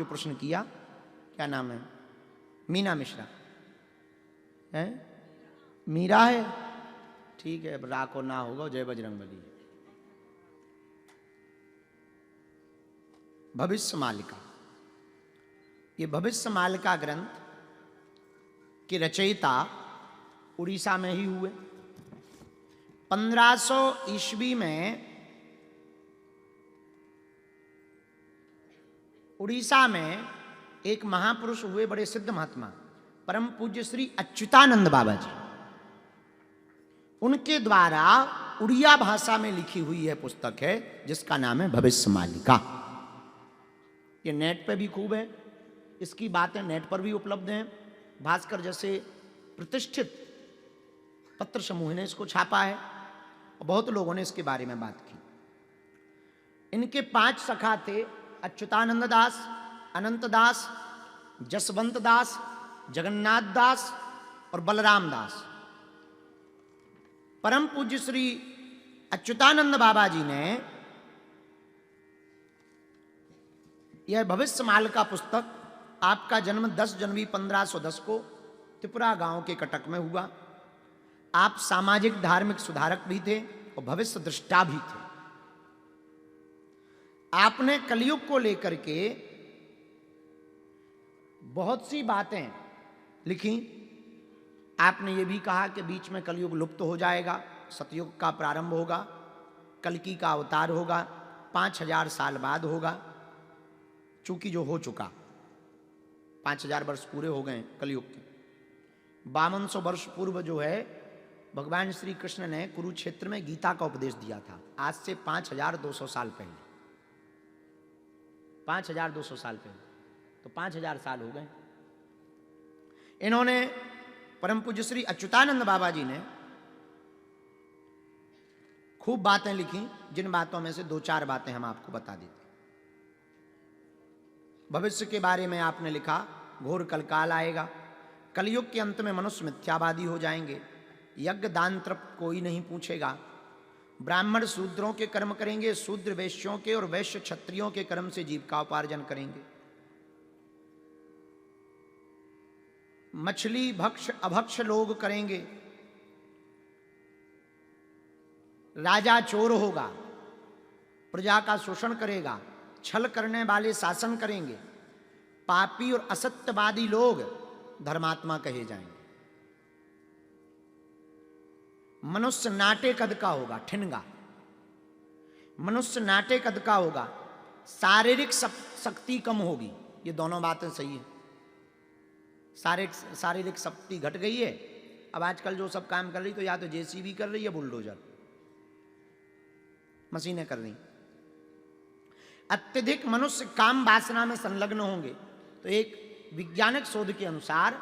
जो प्रश्न किया, क्या नाम है, मीना मिश्रा है, मीरा है, ठीक है, अब रा को ना होगा, जय बजरंगबली। भविष्य मालिका, ये भविष्य मालिका ग्रंथ के रचयिता उड़ीसा में ही हुए। 1500 ईस्वी में उड़ीसा में एक महापुरुष हुए, बड़े सिद्ध महात्मा, परम पूज्य श्री अच्युतानंद बाबा जी। उनके द्वारा उड़िया भाषा में लिखी हुई यह पुस्तक है, जिसका नाम है भविष्य मालिका। ये नेट पे भी खूब है, इसकी बातें नेट पर भी उपलब्ध हैं। भास्कर जैसे प्रतिष्ठित पत्र समूह ने इसको छापा है और बहुत लोगों ने इसके बारे में बात की। इनके 5 सखा थे, अच्युतानंद दास, अनंत दास, जसवंत दास, जगन्नाथ दास और बलराम दास। परम पूज्य श्री अच्युतानंद बाबा जी ने यह भविष्य मालिका पुस्तक, आपका जन्म 10 जनवरी 1510 को त्रिपुरा गांव के कटक में हुआ। आप सामाजिक धार्मिक सुधारक भी थे और भविष्य दृष्टा भी थे। आपने कलयुग को लेकर के बहुत सी बातें लिखी। आपने ये भी कहा कि बीच में कलयुग लुप्त हो जाएगा, सतयुग का प्रारंभ होगा, कल्कि का अवतार होगा, 5000 साल बाद होगा, चूंकि जो हो चुका, 5000 वर्ष पूरे हो गए कलयुग के। 5200 वर्ष पूर्व जो है भगवान श्री कृष्ण ने कुरुक्षेत्र में गीता का उपदेश दिया था, आज से 5200 साल पहले। 5200 साल पहले, तो 5000 साल हो गए। इन्होंने, परम पूज्य श्री अच्युतानंद बाबा जी ने खूब बातें लिखी, जिन बातों में से 2-4 बातें हम आपको बता देते। भविष्य के बारे में आपने लिखा, घोर कलकाल आएगा, कलयुग के अंत में मनुष्य मिथ्यावादी हो जाएंगे, यज्ञ दान तप कोई नहीं पूछेगा, ब्राह्मण शूद्रों के कर्म करेंगे, शूद्र वैश्यों के और वैश्य क्षत्रियों के कर्म से जीविकोपार्जन करेंगे, मछली भक्ष अभक्ष लोग करेंगे, राजा चोर होगा, प्रजा का शोषण करेगा, छल करने वाले शासन करेंगे, पापी और असत्यवादी लोग धर्मात्मा कहे जाएंगे, मनुष्य नाटे कद का होगा, ठिनगा, मनुष्य नाटे कद का होगा, शारीरिक शक्ति कम होगी। ये दोनों बातें सही है। शारीरिक शक्ति घट गई है। अब आजकल जो सब काम कर रही, तो या तो जेसीबी कर रही है, बुलडोजर, मशीनें कर रही। अत्यधिक मनुष्य काम वासना में संलग्न होंगे। तो एक वैज्ञानिक शोध के अनुसार,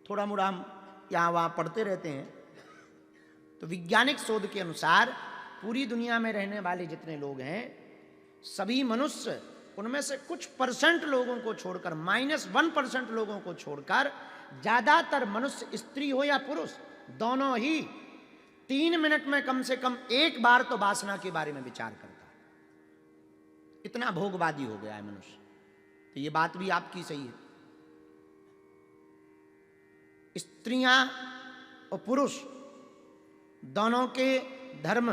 थोड़ा मोड़ा हम यहाँ वहाँ पढ़ते रहते हैं, तो वैज्ञानिक शोध के अनुसार पूरी दुनिया में रहने वाले जितने लोग हैं, सभी मनुष्य, उनमें से कुछ परसेंट लोगों को छोड़कर, -1% लोगों को छोड़कर, ज्यादातर मनुष्य, स्त्री हो या पुरुष, दोनों ही 3 मिनट में कम से कम एक बार तो वासना के बारे में विचार करता है। इतना भोगवादी हो गया है मनुष्य। तो ये बात भी आपकी सही है। स्त्रियां और पुरुष दोनों के धर्म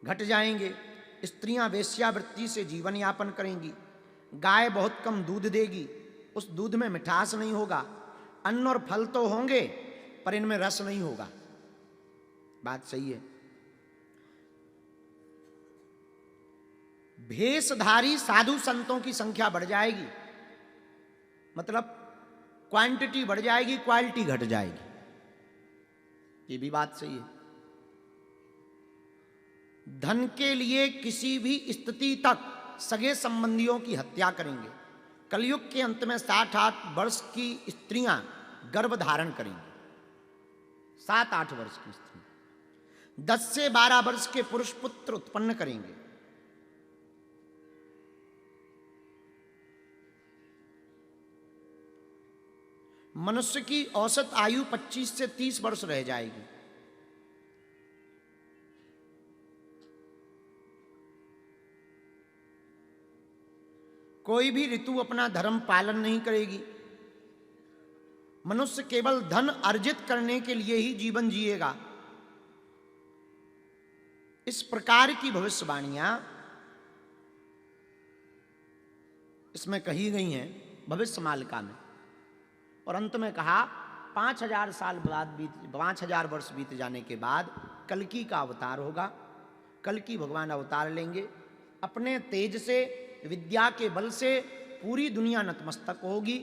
घट जाएंगे। स्त्रियां वेश्यावृत्ति से जीवन यापन करेंगी। गाय बहुत कम दूध देगी, उस दूध में मिठास नहीं होगा। अन्न और फल तो होंगे, पर इनमें रस नहीं होगा। बात सही है। भेषधारी साधु संतों की संख्या बढ़ जाएगी, मतलब क्वांटिटी बढ़ जाएगी, क्वालिटी घट जाएगी। ये भी बात सही है। धन के लिए किसी भी स्थिति तक सगे संबंधियों की हत्या करेंगे। कलयुग के अंत में 7-8 वर्ष की स्त्रियां गर्भ धारण करेंगी। 7-8 वर्ष की स्त्री 10 से 12 वर्ष के पुरुष पुत्र उत्पन्न करेंगे। मनुष्य की औसत आयु 25 से 30 वर्ष रह जाएगी। कोई भी ऋतु अपना धर्म पालन नहीं करेगी। मनुष्य केवल धन अर्जित करने के लिए ही जीवन जिएगा। इस प्रकार की भविष्यवाणियां इसमें कही गई हैं भविष्य मालिका में। और अंत में कहा 5000 साल बाद 5000 वर्ष बीत जाने के बाद कल्कि का अवतार होगा। कल्कि भगवान अवतार लेंगे, अपने तेज से, विद्या के बल से पूरी दुनिया नतमस्तक होगी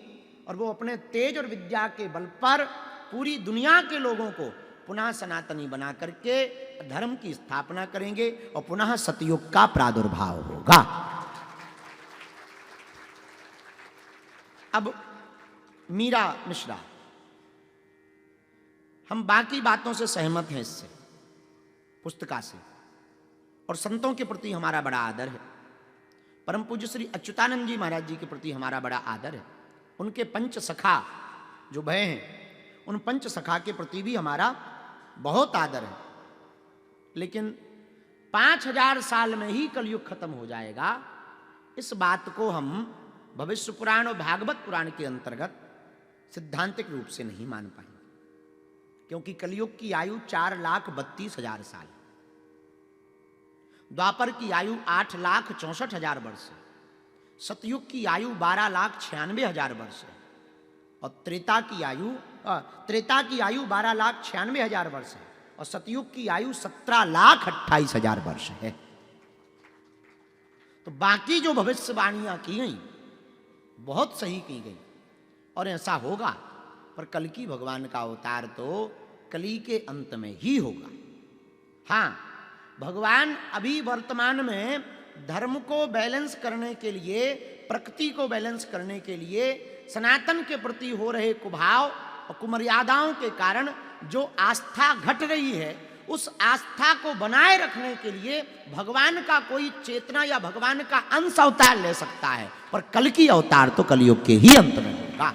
और वो अपने तेज और विद्या के बल पर पूरी दुनिया के लोगों को पुनः सनातनी बना करके धर्म की स्थापना करेंगे और पुनः सतयुग का प्रादुर्भाव होगा। अब मीरा मिश्रा, हम बाकी बातों से सहमत हैं, इससे पुस्तिका से, और संतों के प्रति हमारा बड़ा आदर है। परम पूज्य श्री अच्युतानंद जी महाराज जी के प्रति हमारा बड़ा आदर है। उनके पंच सखा जो भय हैं, उन पंच सखा के प्रति भी हमारा बहुत आदर है। लेकिन 5000 साल में ही कलयुग खत्म हो जाएगा, इस बात को हम भविष्य पुराण और भागवत पुराण के अंतर्गत सिद्धांतिक रूप से नहीं मान पाएंगे, क्योंकि कलयुग की आयु 4,32,000 साल, द्वापर की आयु 8,64,000 वर्ष है, सतयुग की आयु 12,96,000 वर्ष है और त्रेता की आयु 12,96,000 वर्ष है और सतयुग की आयु 17,28,000 वर्ष है। तो बाकी जो भविष्यवाणियां की गई बहुत सही की गई और ऐसा होगा, पर कल्कि भगवान का अवतार तो कली के अंत में ही होगा। हाँ, भगवान अभी वर्तमान में धर्म को बैलेंस करने के लिए, प्रकृति को बैलेंस करने के लिए, सनातन के प्रति हो रहे कुभाव और कुमर्यादाओं के कारण जो आस्था घट रही है, उस आस्था को बनाए रखने के लिए भगवान का कोई चेतना या भगवान का अंश अवतार ले सकता है, पर कल्कि अवतार तो कलयुग के ही अंत में होगा।